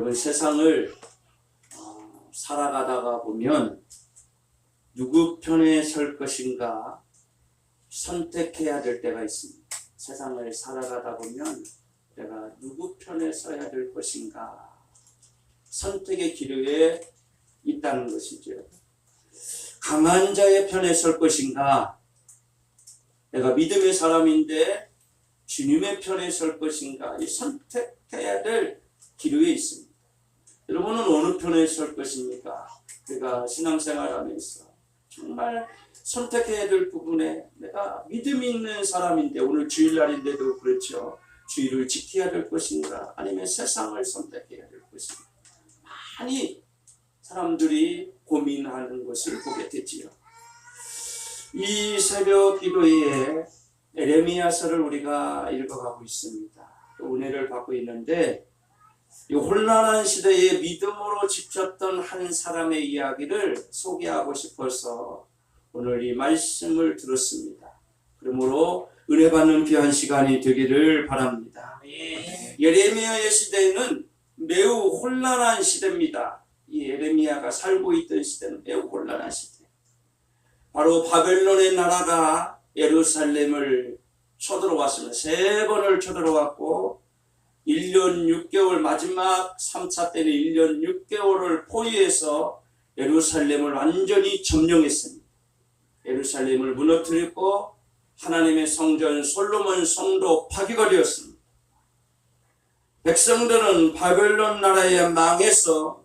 여러분, 세상을 살아가다가 보면 누구 편에 설 것인가 선택해야 될 때가 있습니다. 세상을 살아가다 보면 내가 누구 편에 서야 될 것인가 선택의 기로에 있다는 것이죠. 강한 자의 편에 설 것인가, 내가 믿음의 사람인데 주님의 편에 설 것인가, 이 선택해야 될 기로에 있습니다. 여러분은 어느 편에 설 것입니까? 우리가 신앙생활하면서 정말 선택해야 될 부분에 내가 믿음 있는 사람인데, 오늘 주일날인데도 그렇죠. 주일을 지켜야 될 것인가, 아니면 세상을 선택해야 될 것인가, 많이 사람들이 고민하는 것을 보게 되지요. 이 새벽 기도에 에레미야서를 우리가 읽어가고 있습니다. 은혜를 받고 있는데, 이 혼란한 시대에 믿음으로 지켰던 한 사람의 이야기를 소개하고 싶어서 오늘 이 말씀을 들었습니다. 그러므로 은혜 받는 귀한 시간이 되기를 바랍니다. 예레미야의 시대는 매우 혼란한 시대입니다. 이 예레미야가 살고 있던 시대는 매우 혼란한 시대. 바로 바벨론의 나라가 예루살렘을 쳐들어왔습니다. 3번을 쳐들어왔고 1년 6개월, 마지막 3차 때는 1년 6개월을 포위해서 예루살렘을 완전히 점령했습니다. 예루살렘을 무너뜨리고 하나님의 성전 솔로몬 성도 파괴가 되었습니다. 백성들은 바벨론 나라에 망해서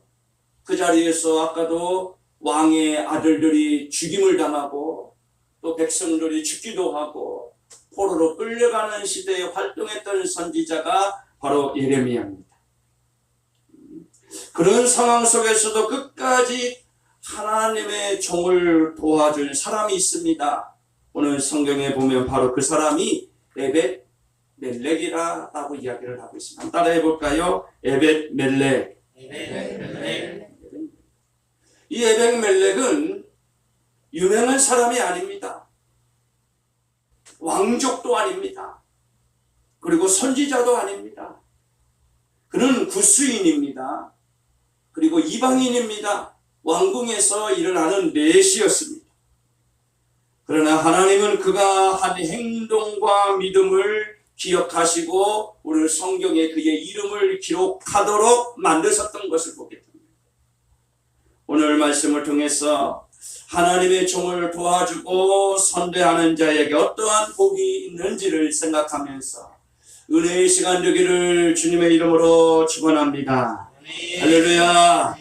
그 자리에서 아까도 왕의 아들들이 죽임을 당하고 또 백성들이 죽기도 하고 포로로 끌려가는 시대에 활동했던 선지자가 바로 예레미야입니다. 그런 상황 속에서도 끝까지 하나님의 종을 도와준 사람이 있습니다. 오늘 성경에 보면 바로 그 사람이 에벳 멜렉이라고 이야기를 하고 있습니다. 한번 따라해 볼까요? 에벳 멜렉. 이 에벳 멜렉은 유명한 사람이 아닙니다. 왕족도 아닙니다. 그리고 선지자도 아닙니다. 그는 구스인입니다. 그리고 이방인입니다. 왕궁에서 일어나는 내시였습니다. 그러나 하나님은 그가 한 행동과 믿음을 기억하시고 오늘 성경에 그의 이름을 기록하도록 만드셨던 것을 보게 됩니다. 오늘 말씀을 통해서 하나님의 종을 도와주고 선대하는 자에게 어떠한 복이 있는지를 생각하면서 은혜의 시간 되기를 주님의 이름으로 축원합니다. 할렐루야.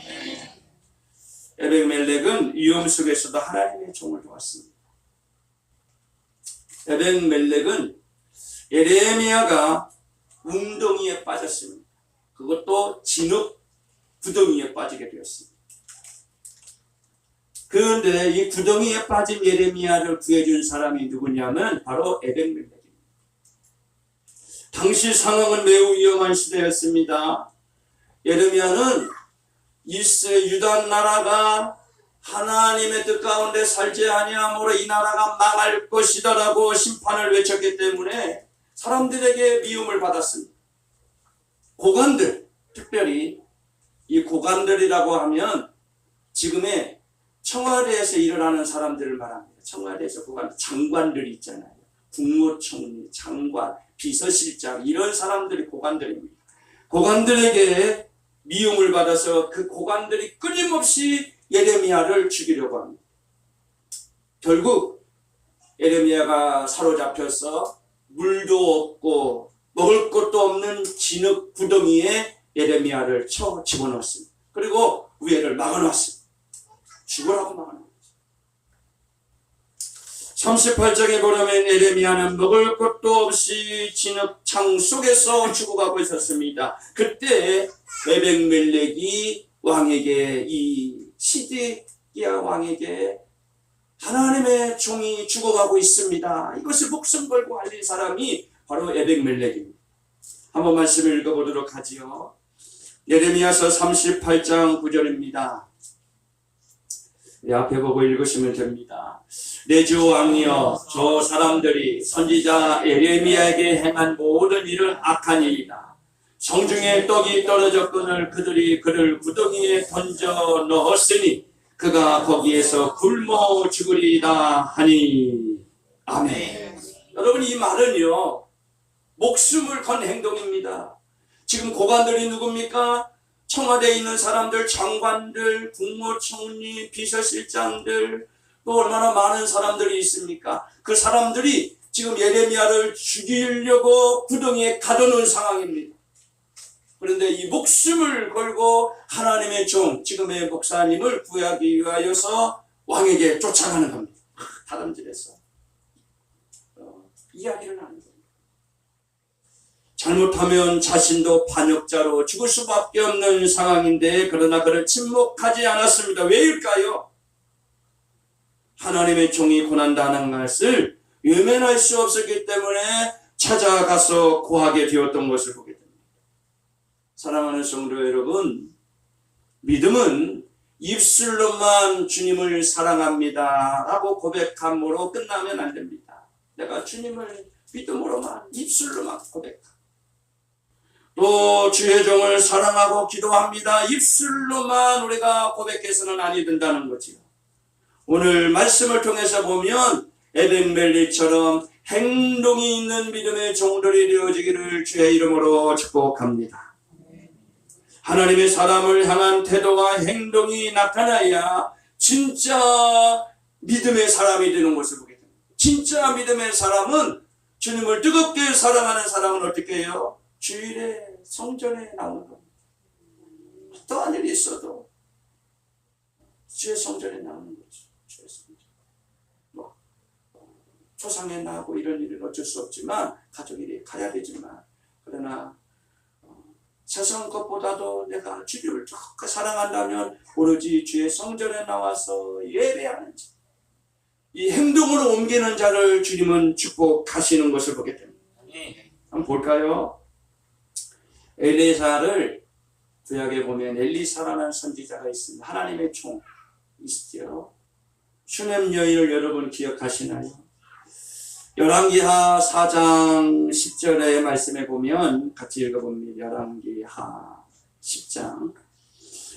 에벳멜렉은 위험 속에서도 하나님의 종을 도왔습니다. 에벳멜렉은 예레미야가 웅덩이에 빠졌습니다. 그것도 진흙 구덩이에 빠지게 되었습니다. 그런데 이 구덩이에 빠진 예레미야를 구해준 사람이 누구냐면 바로 에벳멜렉입니다. 당시 상황은 매우 위험한 시대였습니다. 예레미야는 1세 유다 나라가 하나님의 뜻 가운데 살지 아니함으로 이 나라가 망할 것이다라고 심판을 외쳤기 때문에 사람들에게 미움을 받았습니다. 고관들, 특별히 이 고관들이라고 하면 지금의 청와대에서 일어나는 사람들을 말합니다. 청와대에서 고관, 장관들이 있잖아요. 국무총리, 장관, 비서실장, 이런 사람들이 고관들입니다. 고관들에게 미움을 받아서 그 고관들이 끊임없이 예레미야를 죽이려고 합니다. 결국 예레미야가 사로잡혀서 물도 없고 먹을 것도 없는 진흙 구덩이에 예레미야를 쳐 집어넣었습니다. 그리고 위에를 막아놨습니다. 죽으라고 막아놨습니다. 38장에 보면 예레미야는 먹을 것도 없이 진흙창 속에서 죽어가고 있었습니다. 그때 에벳멜렉이 왕에게, 이 시드기야 왕에게 하나님의 종이 죽어가고 있습니다. 이것을 목숨 걸고 알린 사람이 바로 에벳멜렉입니다. 한번 말씀을 읽어보도록 하지요. 예레미야서 38장 9절입니다. 앞에 보고 읽으시면 됩니다. 내 주 왕이여, 저 사람들이 선지자 예레미야에게 행한 모든 일은 악한 일이다. 성중에 떡이 떨어졌거늘 그들이 그를 구덩이에 던져 넣었으니 그가 거기에서 굶어 죽으리다 하니. 아멘. 여러분, 이 말은요, 목숨을 건 행동입니다. 지금 고관들이 누굽니까? 청와대에 있는 사람들, 장관들, 국무총리, 비서실장들, 또 얼마나 많은 사람들이 있습니까? 그 사람들이 지금 예레미야를 죽이려고 구덩이에 가둬놓은 상황입니다. 그런데 이 목숨을 걸고 하나님의 종, 지금의 목사님을 구하기 위하여서 왕에게 쫓아가는 겁니다. 다람쥐에서 이야기를 하는 겁니다. 잘못하면 자신도 반역자로 죽을 수밖에 없는 상황인데, 그러나 그를 침묵하지 않았습니다. 왜일까요? 하나님의 종이 고난당하는 것을 외면할 수 없었기 때문에 찾아가서 고하게 되었던 것을 보게 됩니다. 사랑하는 성도 여러분, 믿음은 입술로만 주님을 사랑합니다 라고 고백함으로 끝나면 안 됩니다. 내가 주님을 믿음으로만, 입술로만 고백합니다. 또 주의 종을 사랑하고 기도합니다. 입술로만 우리가 고백해서는 아니 된다는 거지요. 오늘 말씀을 통해서 보면 에벤멜리처럼 행동이 있는 믿음의 종들이 되어지기를 주의 이름으로 축복합니다. 하나님의 사람을 향한 태도와 행동이 나타나야 진짜 믿음의 사람이 되는 것을 보게 됩니다. 진짜 믿음의 사람은, 주님을 뜨겁게 사랑하는 사람은 어떻게 해요? 주일에 성전에 나오는 겁니다. 어떠한 일이 있어도 주의 성전에 나오는 거죠. 주의 성전. 초상에 나고 이런 일은 어쩔 수 없지만, 가족일이 가야 되지만, 그러나 세상 것보다도 내가 주님을 더 사랑한다면 오로지 주의 성전에 나와서 예배하는 자, 이 행동으로 옮기는 자를 주님은 축복하시는 것을 보게 됩니다. 한번 볼까요? 엘리사를 구약에 보면 엘리사라는 선지자가 있습니다. 하나님의 종 있죠. 슈넴 여인을 여러분 기억하시나요? 열왕기하 4장 10절의 말씀에 보면 같이 읽어봅니다. 열왕기하 10장.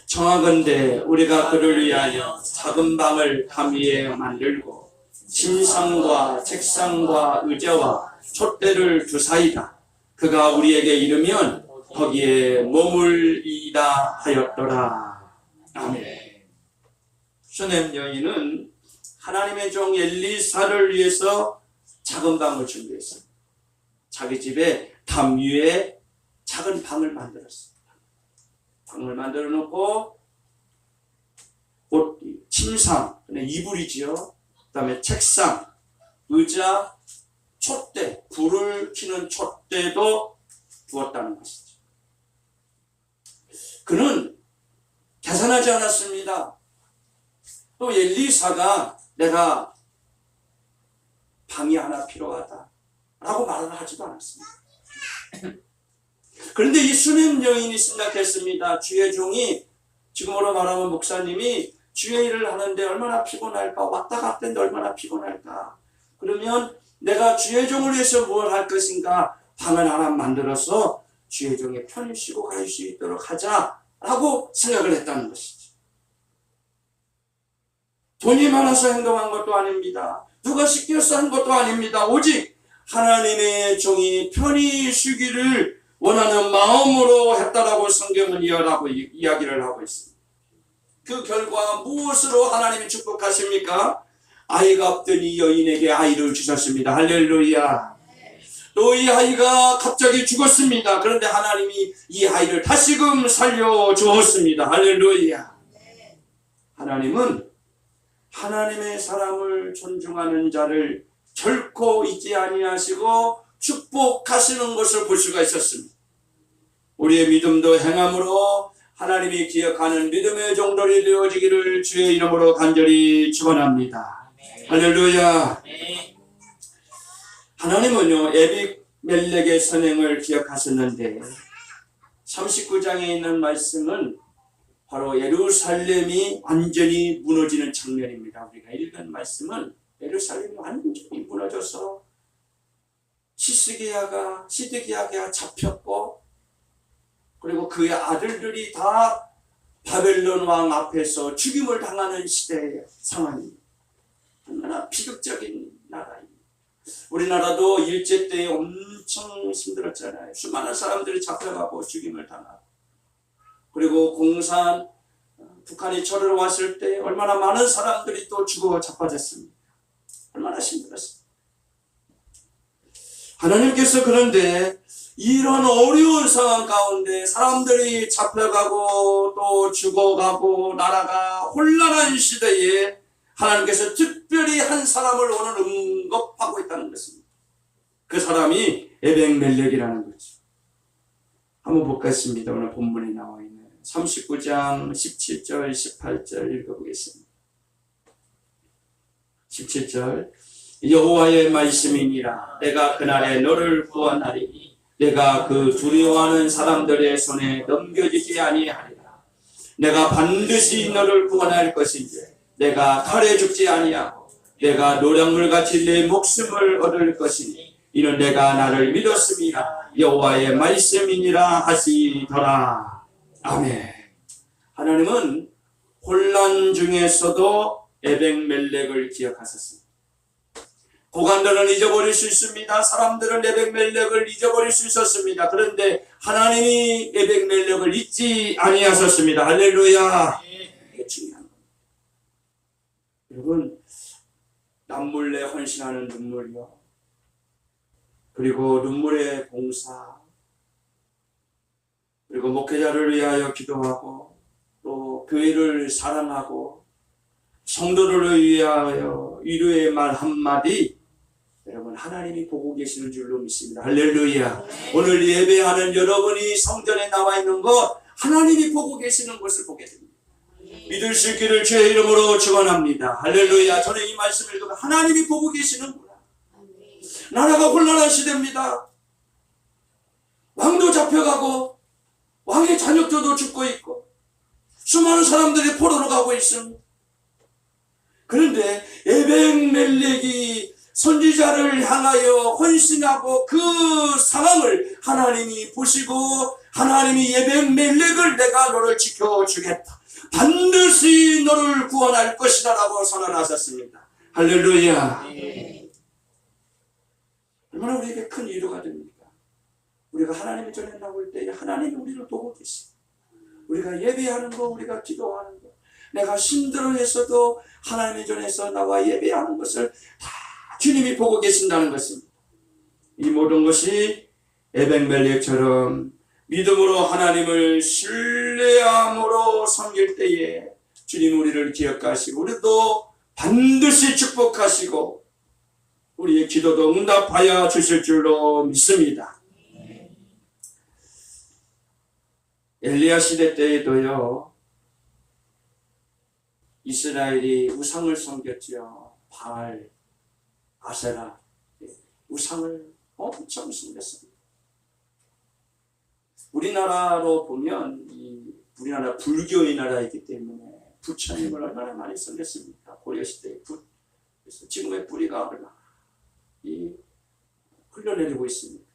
청하건대 우리가 그를 위하여 작은 방을 담 위에 만들고 침상과 책상과 의자와 촛대를 두사이다. 그가 우리에게 이르면 거기에 머물리다 하였더라. 아멘. 슈넴 여인은 하나님의 종 엘리사를 위해서 작은 방을 준비했습니다. 자기 집에 담 위에 작은 방을 만들었습니다. 방을 만들어 놓고 침상, 이불이지요. 그 다음에 책상, 의자, 촛대, 불을 켜는 촛대도 두었다는 것이죠. 그는 계산하지 않았습니다. 또 엘리사가 내가 방이 하나 필요하다 라고 말을 하지도 않았습니다. 그런데 이 슈넴 여인이 생각했습니다. 주의 종이, 지금으로 말하면 목사님이 주의 일을 하는데 얼마나 피곤할까, 왔다 갔다 했는데 얼마나 피곤할까. 그러면 내가 주의 종을 위해서 무엇을 할 것인가, 방을 하나 만들어서 주의 종이 편히 쉬고 갈 수 있도록 하자라고 생각을 했다는 것이죠. 돈이 많아서 행동한 것도 아닙니다. 누가 시켜서 한 것도 아닙니다. 오직 하나님의 종이 편히 쉬기를 원하는 마음으로 했다라고 성경은 이야기를 하고 있습니다. 그 결과 무엇으로 하나님이 축복하십니까? 아이가 없던 이 여인에게 아이를 주셨습니다. 할렐루야. 또 이 아이가 갑자기 죽었습니다. 그런데 하나님이 이 아이를 다시금 살려주었습니다. 할렐루야. 하나님은 하나님의 사람을 존중하는 자를 결코 잊지 아니하시고 축복하시는 것을 볼 수가 있었습니다. 우리의 믿음도 행함으로 하나님이 기억하는 믿음의 종들이 되어지기를 주의 이름으로 간절히 축원합니다. 할렐루야. 하나님은요, 에비멜렉의 선행을 기억하셨는데 39장에 있는 말씀은 바로 예루살렘이 완전히 무너지는 장면입니다. 우리가 읽은 말씀은 예루살렘이 완전히 무너져서 시드기야가 잡혔고 그리고 그의 아들들이 다 바벨론 왕 앞에서 죽임을 당하는 시대의 상황입니다. 얼마나 비극적인 나라입니다. 우리나라도 일제 때 엄청 힘들었잖아요. 수많은 사람들이 잡혀가고 죽임을 당하고, 그리고 공산 북한이 철을 왔을 때 얼마나 많은 사람들이 또 죽어 자빠졌습니다. 얼마나 힘들었습니다. 하나님께서 그런데 이런 어려운 상황 가운데 사람들이 잡혀가고 또 죽어가고 나라가 혼란한 시대에 하나님께서 특별히 한 사람을 오늘 언급하고 있다는 것입니다. 그 사람이 에벡멜렉이라는 거죠. 한번 보겠습니다. 오늘 본문에 나와 있는 39장 17절 18절 읽어보겠습니다. 17절 여호와의 말씀이니라. 내가 그날에 너를 구원하리니 내가 그 두려워하는 사람들의 손에 넘겨지지 아니하리라. 내가 반드시 너를 구원할 것인지 내가 칼에 죽지 아니하고 내가 노량물같이 내 목숨을 얻을 것이니 이는 내가 나를 믿었음이라. 여호와의 말씀이니라 하시더라. 아멘. 하나님은 혼란 중에서도 에벡멜렉을 기억하셨습니다. 고관들은 잊어버릴 수 있습니다. 사람들은 에벡멜렉을 잊어버릴 수 있었습니다. 그런데 하나님이 에벡멜렉을 잊지 아니하셨습니다. 할렐루야. 이게 중요한 겁니다. 여러분, 남몰래 헌신하는 눈물이요, 그리고 눈물의 봉사, 그리고 목회자를 위하여 기도하고 또 교회를 사랑하고 성도를 위하여 위로의 말 한마디, 여러분 하나님이 보고 계시는 줄로 믿습니다. 할렐루야. 오늘 예배하는 여러분이 성전에 나와 있는 것 하나님이 보고 계시는 것을 보게 됩니다. 믿을 수 있기를 주의 이름으로 축원합니다. 할렐루야. 저는 이 말씀을 읽으면 하나님이 보고 계시는구나. 나라가 혼란한 시대입니다. 왕도 잡혀가고 왕의 자녀들도 죽고 있고 수많은 사람들이 포로로 가고 있습니다. 그런데 에벡멜렉이 선지자를 향하여 헌신하고 그 상황을 하나님이 보시고 하나님이 에벡멜렉을 내가 너를 지켜주겠다, 반드시 너를 구원할 것이다 라고 선언하셨습니다. 할렐루야. 얼마나 우리에게 큰 위로가 됩니까? 우리가 하나님의 전에 나올 때 하나님이 우리를 보고 계십니다. 우리가 예배하는 거, 우리가 기도하는 거, 내가 힘들어했어도 하나님의 전에서 나와 예배하는 것을 다 주님이 보고 계신다는 것입니다. 이 모든 것이 에벡멜렉처럼 믿음으로 하나님을 신뢰함으로 섬길 때에 주님 우리를 기억하시고 우리도 반드시 축복하시고 우리의 기도도 응답하여 주실 줄로 믿습니다. 엘리야 시대 때에도요, 이스라엘이 우상을 섬겼죠. 바알, 아세라, 우상을 엄청 섬겼습니다. 우리나라로 보면 우리나라 불교의 나라이기 때문에 부처님을 얼마나 많이 섬겼습니까? 고려시대의 그래서 지금의 뿌리가 얼마나 흘러내리고 있습니다.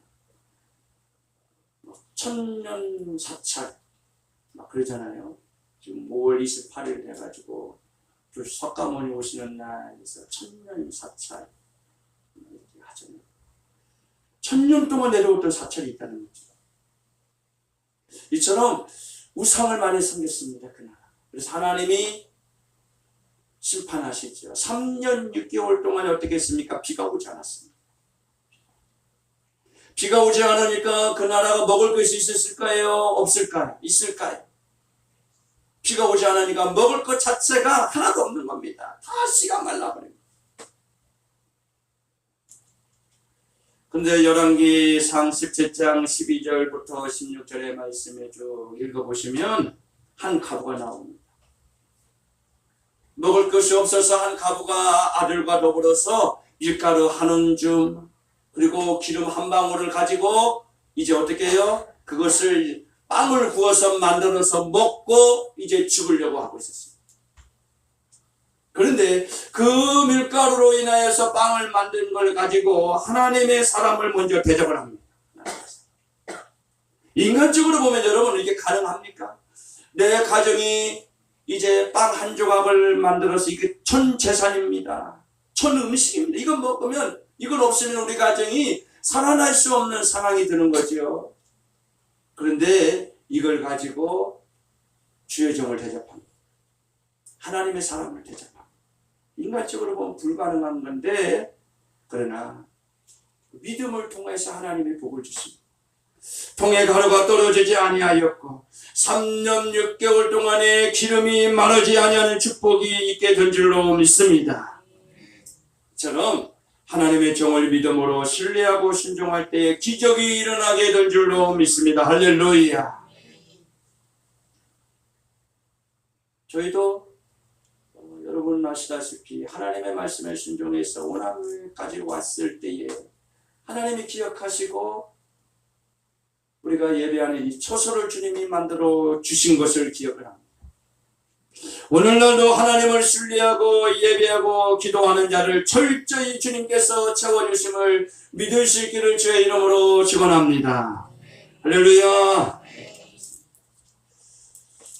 천년 사찰 막 그러잖아요. 지금 5월 28일 해가지고 석가모니 오시는 날에서 천년 사찰 이렇게 하잖아요. 1000년 동안 내려오던 사찰이 있다는 거죠. 이처럼 우상을 많이 섬겼습니다. 그 나라. 그래서 하나님이 심판하시죠. 3년 6개월 동안 어떻게 했습니까? 비가 오지 않았습니다. 비가 오지 않으니까 그 나라가 먹을 것이 있었을까요? 없을까요? 있을까요? 비가 오지 않으니까 먹을 것 자체가 하나도 없는 겁니다. 다 씨가 말라버립니다. 근데 열왕기상 17장 12절부터 16절의 말씀을 쭉 읽어보시면 한 가부가 나옵니다. 먹을 것이 없어서 한 가부가 아들과 더불어서 밀가루 한 움줌 그리고 기름 한 방울을 가지고 이제 어떻게 해요? 그것을 빵을 구워서 만들어서 먹고 이제 죽으려고 하고 있었습니다. 그런데 그 밀가루로 인하여서 빵을 만든 걸 가지고 하나님의 사람을 먼저 대접을 합니다. 인간적으로 보면 여러분 이게 가능합니까? 내 가정이 이제 빵 한 조각을 만들어서 이게 천 재산입니다. 천 음식입니다. 이거 먹으면 이건 없으면 우리 가정이 살아날 수 없는 상황이 드는 거죠. 그런데 이걸 가지고 주의 종을 대접합니다. 하나님의 사람을 대접합니다. 인간적으로 보면 불가능한 건데 그러나 믿음을 통해서 하나님의 복을 주십니다. 통에 가루가 떨어지지 아니하였고 3년 6개월 동안에 기름이 마르지 아니하는 축복이 있게 된 줄로 믿습니다. 처럼 하나님의 종을 믿음으로 신뢰하고 순종할 때 기적이 일어나게 된 줄로 믿습니다. 할렐루야. 저희도 여러분 아시다시피 하나님의 말씀에 순종해서 원하늘까지 왔을 때에 하나님이 기억하시고 우리가 예배하는 이 초소를 주님이 만들어 주신 것을 기억을 합니다. 오늘날도 하나님을 신뢰하고 예배하고 기도하는 자를 철저히 주님께서 채워주심을 믿을 수 있기를 주의 이름으로 축원합니다. 할렐루야.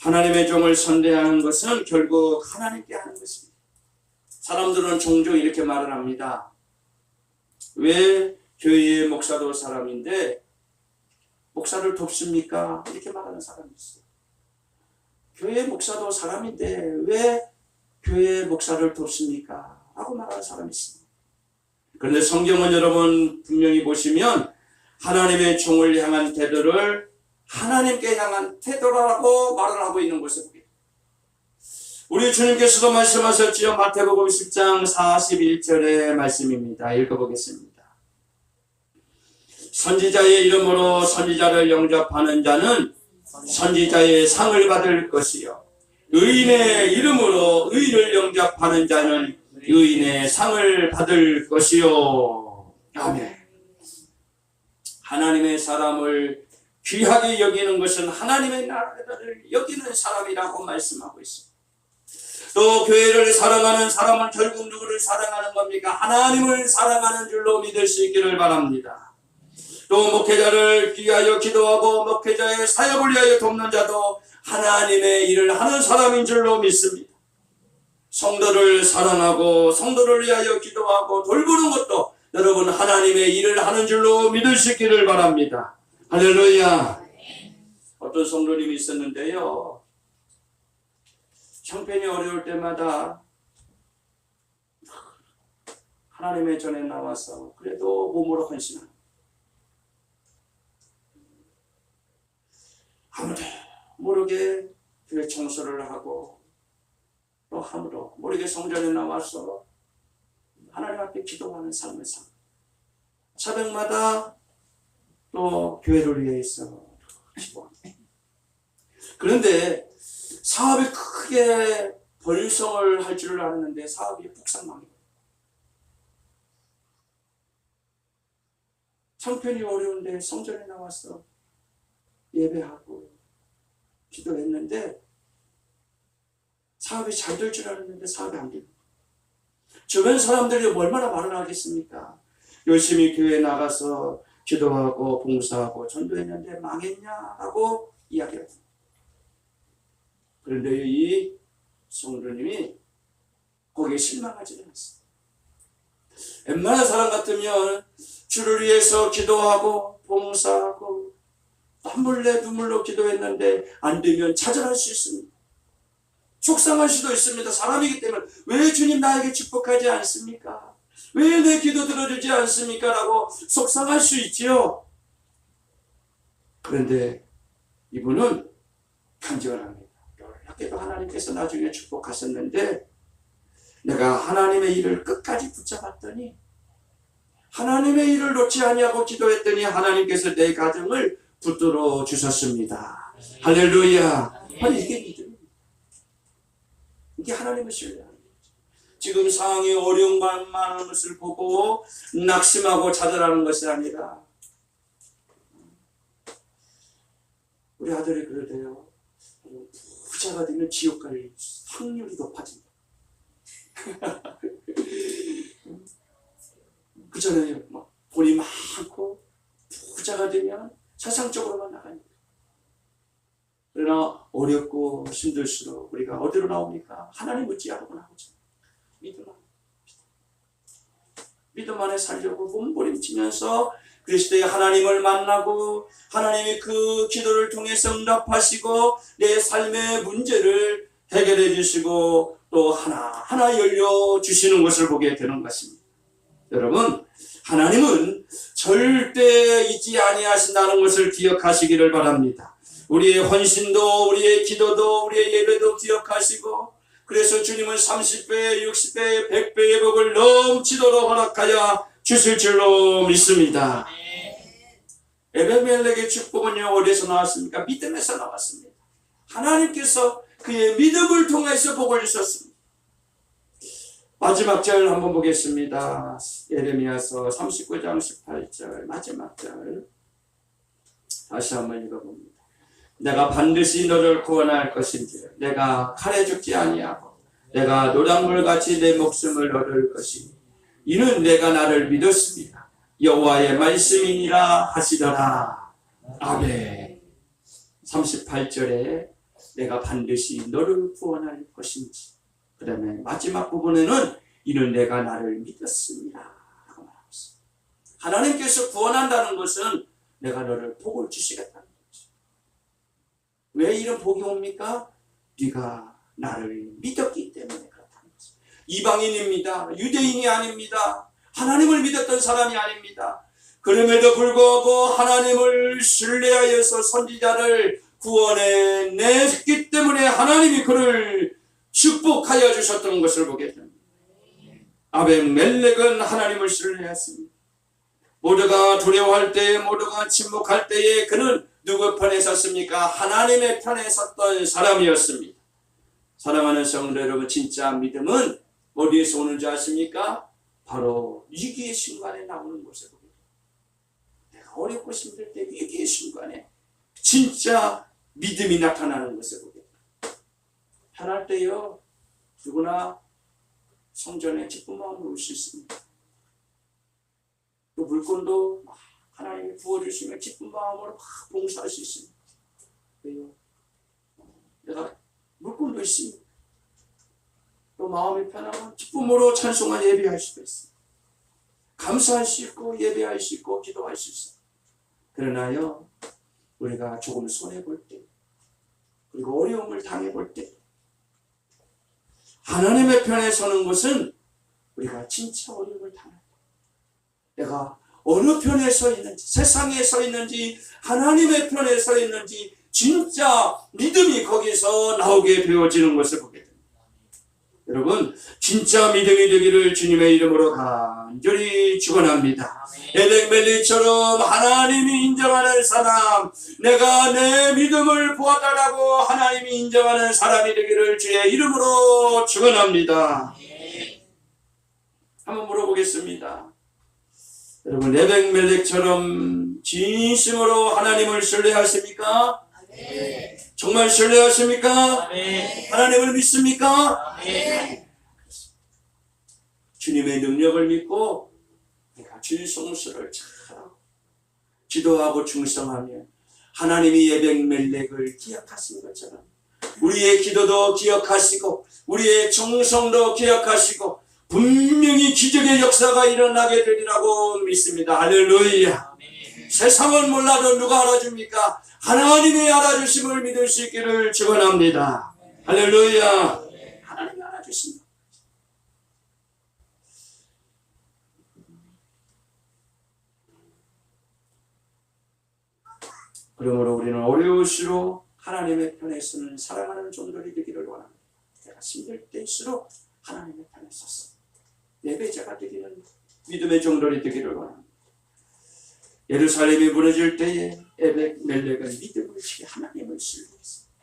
하나님의 종을 선대하는 것은 결국 하나님께 하는 것입니다. 사람들은 종종 이렇게 말을 합니다. 왜 교회의 목사도 사람인데 목사를 돕습니까? 이렇게 말하는 사람이 있어요. 교회 목사도 사람인데 왜 교회 목사를 돕습니까? 라고 말하는 사람이 있습니다. 그런데 성경은 여러분 분명히 보시면 하나님의 종을 향한 태도를 하나님께 향한 태도라고 말을 하고 있는 것을 보게 됩니다. 우리 주님께서도 말씀하셨지요. 마태복음 10장 41절의 말씀입니다. 읽어보겠습니다. 선지자의 이름으로 선지자를 영접하는 자는 선지자의 상을 받을 것이요 의인의 이름으로 의를 영접하는 자는 의인의 상을 받을 것이요. 아멘. 하나님의 사람을 귀하게 여기는 것은 하나님의 나라를 여기는 사람이라고 말씀하고 있습니다. 또 교회를 사랑하는 사람은 결국 누구를 사랑하는 겁니까? 하나님을 사랑하는 줄로 믿을 수 있기를 바랍니다. 또 목회자를 위하여 기도하고 목회자의 사역을 위하여 돕는 자도 하나님의 일을 하는 사람인 줄로 믿습니다. 성도를 사랑하고 성도를 위하여 기도하고 돌보는 것도 여러분 하나님의 일을 하는 줄로 믿을 수 있기를 바랍니다. 할렐루야. 어떤 성도님이 있었는데요. 형편이 어려울 때마다 하나님의 전에 나와서 그래도 몸으로 헌신합니다. 아무도 모르게 교회 청소를 하고 또 아무도 모르게 성전에 나와서 하나님 앞에 기도하는 삶을 삽니다. 새벽마다 또 교회를 위해서 기도합니다. 그런데 사업이 크게 번성을 할 줄을 알았는데 사업이 폭삭망해요. 형편이 어려운데 성전에 나와서 예배하고 기도했는데 사업이 잘 될 줄 알았는데 사업이 안 됩니다. 주변 사람들이 얼마나 말을 하겠습니까? 열심히 교회에 나가서 기도하고 봉사하고 전도했는데 망했냐라고 이야기를 합니다. 그런데 이 성도님이 거기에 실망하지 않았어요. 웬만한 사람 같으면 주를 위해서 기도하고 봉사하고 한물내 눈물로 기도했는데 안 되면 차절할 수 있습니다. 속상할 수도 있습니다. 사람이기 때문에 왜 주님 나에게 축복하지 않습니까? 왜 내 기도 들어주지 않습니까? 라고 속상할 수 있지요. 그런데 이분은 간증을 합니다. 놀랍게도 하나님께서 나중에 축복하셨는데 내가 하나님의 일을 끝까지 붙잡았더니 하나님의 일을 놓지 아니하고 기도했더니 하나님께서 내 가정을 붙들어 주셨습니다. 할렐루야. 아니 이게 믿음입니다. 이게 하나님을 신뢰하는 거죠. 지금 상황이 어려운 많은 것을 보고 낙심하고 좌절하는 것이 아니라 우리 아들이 그러대요. 부자가 되면 지옥 갈 확률이 높아진다. 그잖아요. 막 돈이 많고 부자가 되면 세상적으로만 나가니까 그러나 어렵고 힘들수록 우리가 어디로 나옵니까? 하나님 의지하고 나오죠. 믿음 안에 살려고 몸부림치면서 그리스도의 하나님을 만나고 하나님이 그 기도를 통해서 응답하시고 내 삶의 문제를 해결해 주시고 또 하나하나 열려주시는 것을 보게 되는 것입니다. 여러분, 하나님은 절대 잊지 아니하신다는 것을 기억하시기를 바랍니다. 우리의 헌신도 우리의 기도도 우리의 예배도 기억하시고 그래서 주님은 30배, 60배, 100배의 복을 넘치도록 허락하여 주실 줄로 믿습니다. 에베멜렉의 축복은요 어디에서 나왔습니까? 믿음에서 나왔습니다. 하나님께서 그의 믿음을 통해서 복을 주셨습니다. 마지막 절 한번 보겠습니다. 예레미야서 39장 18절 마지막 절 다시 한번 읽어봅니다. 내가 반드시 너를 구원할 것인지 내가 칼에 죽지 아니하고 내가 노량물같이 내 목숨을 얻을 것이니 이는 내가 나를 믿었습니다. 여호와의 말씀이니라 하시더라. 아멘. 38절에 내가 반드시 너를 구원할 것인지 그 다음에 마지막 부분에는 이는 내가 나를 믿었습니다 라고 말하고 있습니다. 하나님께서 구원한다는 것은 내가 너를 복을 주시겠다는 거죠. 왜 이런 복이 옵니까? 네가 나를 믿었기 때문에 그렇다는 거죠. 이방인입니다. 유대인이 아닙니다. 하나님을 믿었던 사람이 아닙니다. 그럼에도 불구하고 하나님을 신뢰하여서 선지자를 구원해 냈기 때문에 하나님이 그를 축복하여 주셨던 것을 보게 됩니다. 아벤멜렉은 하나님을 신뢰했습니다. 모두가 두려워할 때에 모두가 침묵할 때에 그는 누구 편에 섰습니까? 하나님의 편에 섰던 사람이었습니다. 사랑하는 성도 여러분, 진짜 믿음은 어디에서 오는 줄 아십니까? 바로 위기의 순간에 나오는 것을 보게 됩니다. 내가 어렵고 힘들 때 위기의 순간에 진짜 믿음이 나타나는 것을 보게 됩니다. 편할 때요 누구나 성전에 기쁜 마음으로 올 수 있습니다. 또 물건도 하나님이 부어주시면 기쁜 마음으로 막 봉사할 수 있습니다. 왜요? 내가 물건도 있습니다. 또 마음이 편하면 기쁨으로 찬송을 예배할 수도 있습니다. 감사할 수 있고 예배할 수 있고 기도할 수 있습니다. 그러나요 우리가 조금 손해볼 때 그리고 어려움을 당해볼 때 하나님의 편에 서는 것은 우리가 진짜 어려움을 당할 때 내가 어느 편에 서 있는지 세상에 서 있는지 하나님의 편에 서 있는지 진짜 믿음이 거기서 나오게 되어지는 것을 보게 됩니다. 여러분 진짜 믿음이 되기를 주님의 이름으로 간절히 축원합니다. 에벡멜리처럼 하나님이 인정하는 사람, 내가 내 믿음을 보았다라고 하나님이 인정하는 사람이 되기를 주의 이름으로 축원합니다. 한번 물어보겠습니다. 여러분 에벡멜렉처럼 진심으로 하나님을 신뢰하십니까? 정말 신뢰하십니까? 하나님을 믿습니까? 주님의 능력을 믿고 내가 진성스를 잘하고 기도하고 충성하면 하나님이 에벡멜렉을 기억하신 것처럼 우리의 기도도 기억하시고 우리의 충성도 기억하시고 분명히 기적의 역사가 일어나게 되리라고 믿습니다. 할렐루야. 세상은 몰라도 누가 알아줍니까? 하나님이 알아주심을 믿을 수 있기를 축원합니다. 할렐루야. 하나님이 알아주신다. 그러므로 우리는 어려울수록 하나님의 편에 서는 사랑하는 종들이 되기를 원합니다. 내가 힘들 때일수록 하나님의 편에 섰어. 예배자가 되기는 믿음의 종들이 되기를 원합니다. 예루살렘이 무너질 때에 에벡멜렉은 믿음을 지켜 하나님을 신뢰했습니다.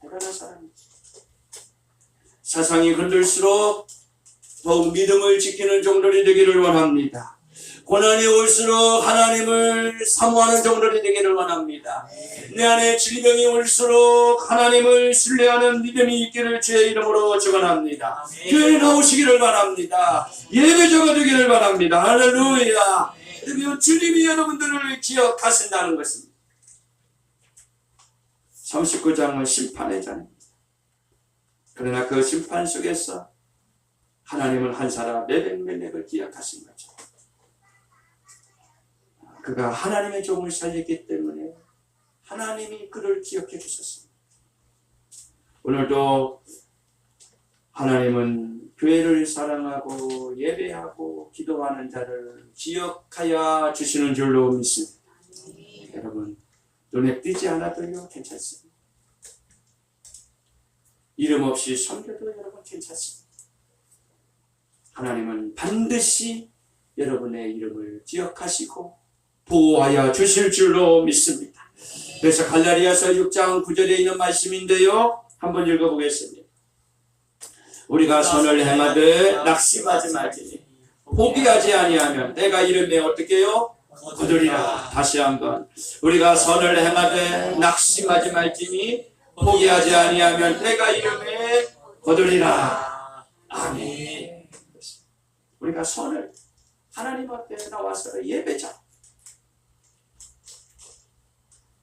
대단한 사람입니다. 세상이 흔들수록 더욱 믿음을 지키는 종들이 되기를 원합니다. 고난이 올수록 하나님을 사모하는 종들이 되기를 원합니다. 내 안에 질병이 올수록 하나님을 신뢰하는 믿음이 있기를 주의 이름으로 축원합니다. 교회에 나오시기를 바랍니다. 예배자가 되기를 바랍니다. 할렐루야. 그러면 주님이 여러분들을 기억하신다는 것입니다. 39장은 심판의 장입니다. 그러나 그 심판 속에서 하나님은 한 사람 에벤멜렉을 기억하신 거죠. 그가 하나님의 종을 살렸기 때문에 하나님이 그를 기억해 주셨습니다. 오늘도 하나님은 교회를 사랑하고 예배하고 기도하는 자를 기억하여 주시는 줄로 믿습니다. 여러분, 눈에 띄지 않아도요 괜찮습니다. 이름 없이 섬겨도 여러분 괜찮습니다. 하나님은 반드시 여러분의 이름을 기억하시고 보호하여 주실 줄로 믿습니다. 그래서 갈라디아서 6장 9절에 있는 말씀인데요, 한번 읽어보겠습니다. 우리가 선을 행하되 낙심하지 말지니 포기하지 아니하면 내가 이름에 어떻게 해요? 거두리라. 다시 한번, 우리가 선을 행하되 낙심하지 말지니 포기하지 아니하면 내가 이름에 거두리라. 아멘. 우리가 선을 하나님 앞에 나와서 예배자,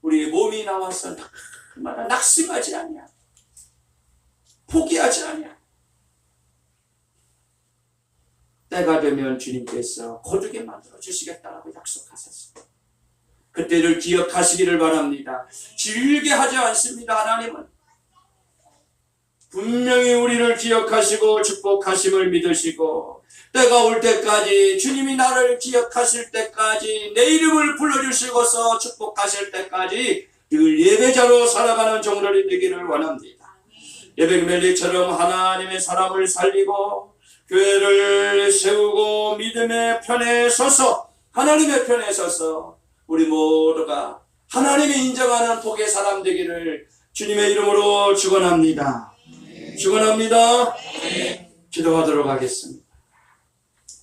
우리 몸이 나와서 날마다 낙심하지 아니하, 포기하지 아니하. 때가 되면 주님께서 거두게 만들어 주시겠다라고 약속하셨습니다. 그때를 기억하시기를 바랍니다. 길게 하지 않습니다. 하나님은 분명히 우리를 기억하시고 축복하심을 믿으시고, 때가 올 때까지, 주님이 나를 기억하실 때까지, 내 이름을 불러주시고서 축복하실 때까지 늘 예배자로 살아가는 종들이 되기를 원합니다. 에벤멜렉처럼 하나님의 사람을 살리고 교회를 세우고 믿음의 편에 서서, 하나님의 편에 서서 우리 모두가 하나님이 인정하는 복의 사람 되기를 주님의 이름으로 축원합니다. 축원합니다. 기도하도록 하겠습니다.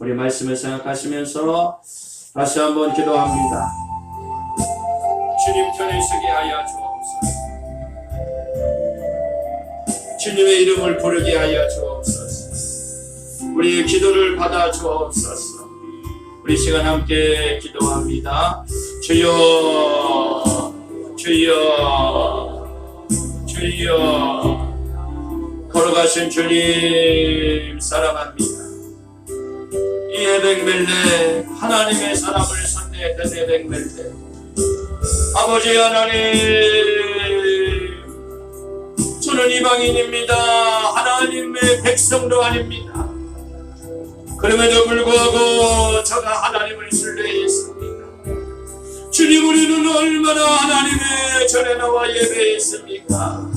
우리 말씀을 생각하시면서 다시 한번 기도합니다. 주님 편에 서게 하여 주옵소서. 주님의 이름을 부르게 하여 주옵소서. 우리의 기도를 받아 주옵소서. 우리 시간 함께 기도합니다. 주여, 주여, 주여. 걸어가신 주님 사랑합니다. 이 에벤멜렉, 하나님의 사람을 선대했던 에벤멜렉, 아버지 하나님, 저는 이방인입니다. 하나님의 백성도 아닙니다. 그럼에도 불구하고 저가 하나님을 신뢰했습니다. 주님, 우리는 얼마나 하나님의 전에 나와 예배했습니까?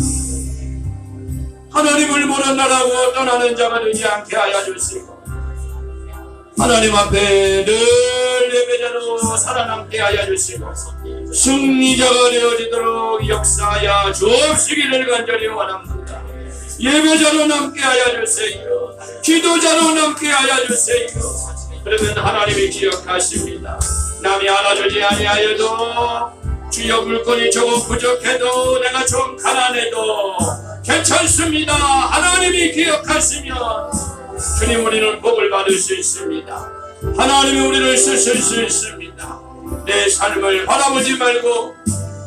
하나님을 모른다라고 떠나는 자가 되지 않게 하여 주시고, 하나님 앞에 늘 예배자로 살아남게 하여 주시고, 승리자가 되어지도록 역사하여 주옵시기를 간절히 원합니다. 예배자로 남게 하여 주세요. 기도자로 남게 하여 주세요. 그러면 하나님이 기억하십니다. 남이 알아주지 아니하여도, 주여 물건이 조금 부족해도, 내가 좀 가난해도 괜찮습니다. 하나님이 기억하시면 주님, 우리는 복을 받을 수 있습니다. 하나님이 우리를 쓰실 수 있습니다. 내 삶을 바라보지 말고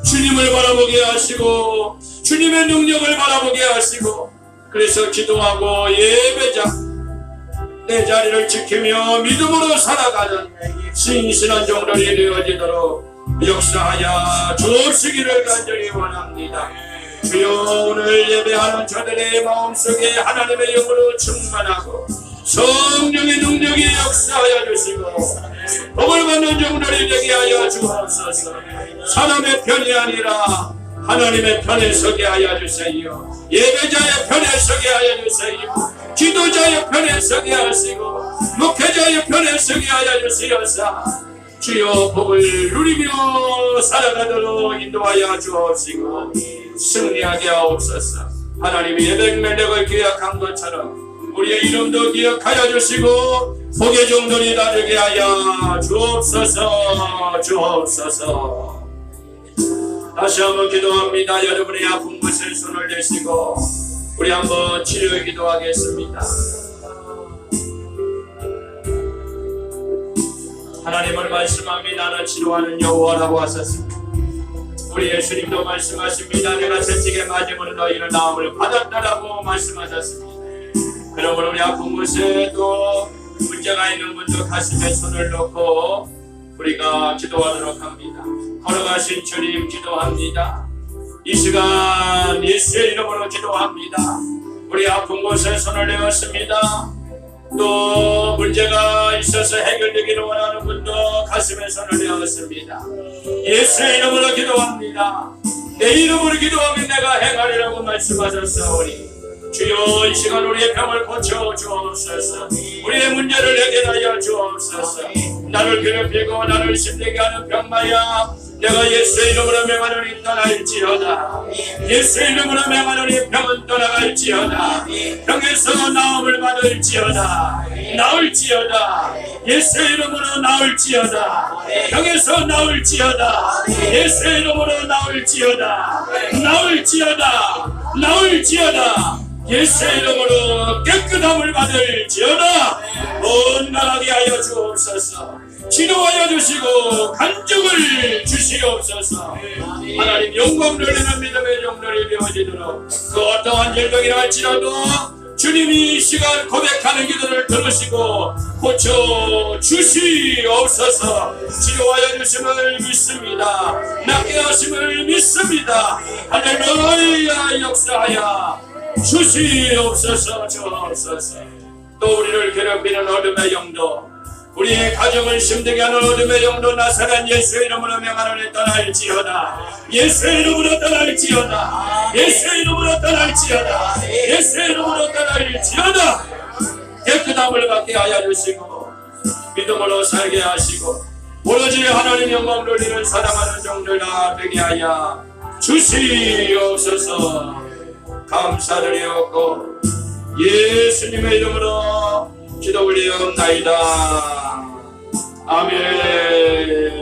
주님을 바라보게 하시고, 주님의 능력을 바라보게 하시고, 그래서 기도하고 예배자, 내 자리를 지키며 믿음으로 살아가는 신실한 종들이 되어지도록 역사하여 주옵시기를 간절히 원합니다. 주여, 오늘 예배하는 저들의 마음속에 하나님의 영으로 충만하고 성령의 능력이 역사하여 주시고, 복을 받는 종들이 되게 하여 주옵소서. 사람의 편이 아니라 하나님의 편에 서게 하여 주세요. 예배자의 편에 서게 하여 주세요. 기도자의 편에 서게 하시고, 목회자의 편에 서게 하여 주시옵소서. 주여, 복을 누리며 살아가도록 인도하여 주옵시고 승리하게 하옵소서. 하나님이 에벤멜렉을 기억한 것처럼 우리의 이름도 기억하여 주시고, 복의 종들이 다르게 하여 주옵소서. 주옵소서. 다시 한번 기도합니다. 여러분의 아픈 곳에 손을 대시고 우리 한번 치료 기도하겠습니다. 하나님을 말씀하며 나는 치료하는 여호와라고 하셨습니다. 우리 예수님도 말씀하십니다. 내가 채찍에 맞음으로 너희는 나음을 받았다라고 말씀하셨습니다. 그러므로 우리 아픈 곳에 또 문제가 있는 분도 가슴에 손을 놓고 우리가 기도하도록 합니다. 걸어가신 주님 기도합니다. 이 시간 예수의 이름으로 기도합니다. 우리 아픈 곳에 손을 내었습니다. 또 문제가 있어서 해결되기를 원하는 분도 가슴에 손을 내었습니다. 예수의 이름으로 기도합니다. 내 이름으로 기도하면 내가 행하리라고 말씀하셨사오니 주여 이 시간 우리의 병을 고쳐 주옵소서. 우리의 문제를 해결하여 주옵소서. 나를 괴롭히고 나를 힘들게 하는 병마야 내가 예수의 이름으로 명하노니 떠날지어다. 예수의 이름으로 명하노니 병은 떠나갈지어다. 병에서 나음을 받을지어다. 나을지어다. 예수의 이름으로 나을지어다. 병에서 나을지어다. 예수의 이름으로 나을지어다. 나을지어다. 나을지어다. 예수의 이름으로 깨끗함을 받을지어다. 온전하게 하여 주옵소서. 치료하여 주시고 간증을 주시옵소서. 하나님 영광 돌리는 믿음의 용도를 배워지도록 그 어떠한 질병이라 할지라도 주님이 이 시간 고백하는 기도를 들으시고 고쳐 주시옵소서. 치료하여 주심을 믿습니다. 낫게 하심을 믿습니다. 할렐루야 역사하여 주시옵소서. 주옵소서. 또 우리를 괴롭히는 어둠의 영도 우리의 가정을 힘들게 하는 어둠의 영도 나사렛 예수의 이름으로 명하노니 떠날지어다. 예수의 이름으로 떠날지어다. 예수의 이름으로 떠날지어다. 예수의 이름으로 떠날지어다. 깨끗함을 받게 하여 주시고 믿음으로 살게 하시고 오로지 하나님 영광 돌리는 사랑하는 종들 다 되게 하여 주시옵소서. 감사드리옵고 예수님의 이름으로 기도 올리옵나이다. 아멘.